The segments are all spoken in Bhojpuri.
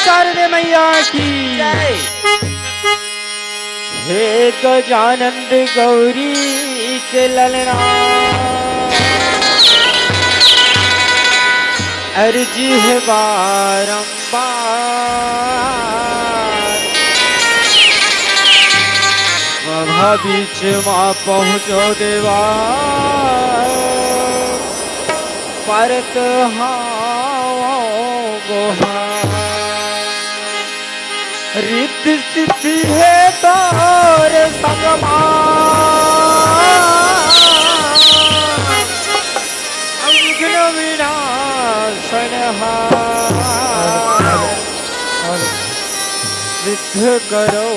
शारदे मैया की जय। हे गजानंद गौरी के ललना अर्जी है बारंबार वहाँ बीच माँ पहुँचो देवा परत रिद्धि सिद्धि है तोर संगमा विघ्न विनाशन सिद्ध करो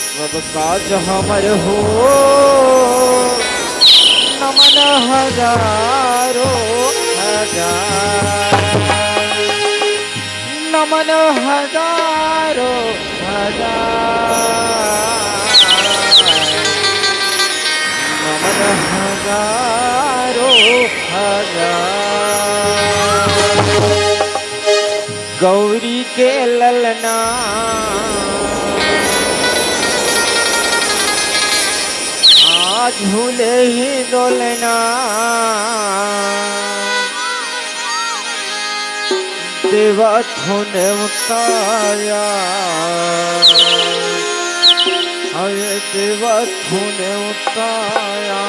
सब काज हमर हो नमन हजारों हजार नमन हजारों हजार नमन हजारों हजार गौरी के ललना आज झूले ही डोलना देवा तूने उताया अरे देवा तूने उताया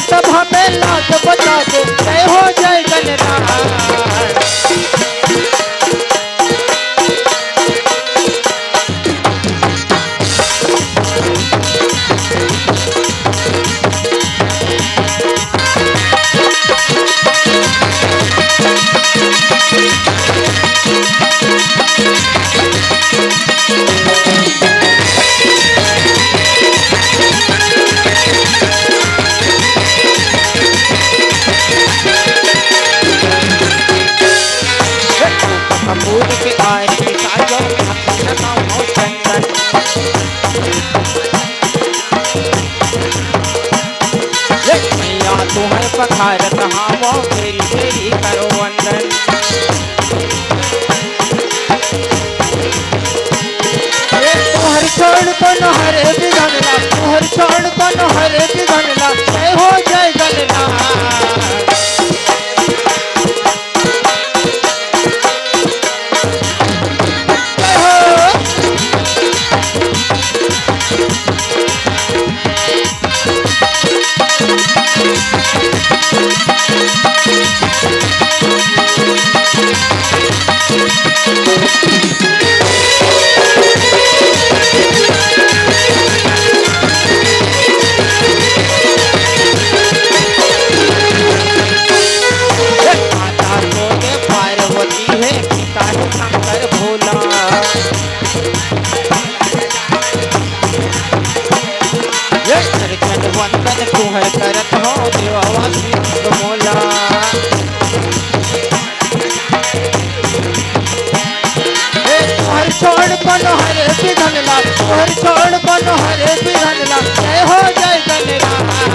सब हमें लाज बता दे जय हो जय गणराज पखारत हावो तेरी तेरी करो वंदन तुहर छोड़ कौन हरे बिधनला तुहर छोड़ कौन हरे बिधनला जय हो जय गणराज वंदन तुहर करत हो देवावासी मोला तुहर छोड़ कौन हरे बिधनला तुहर छोड़ कौन हरे बिधनला जय हो जय गणराज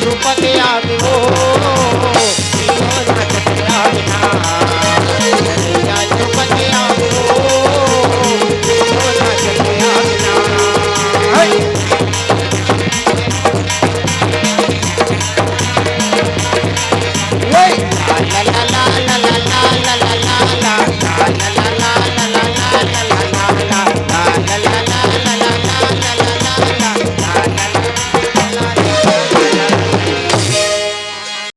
रूपक आवे हो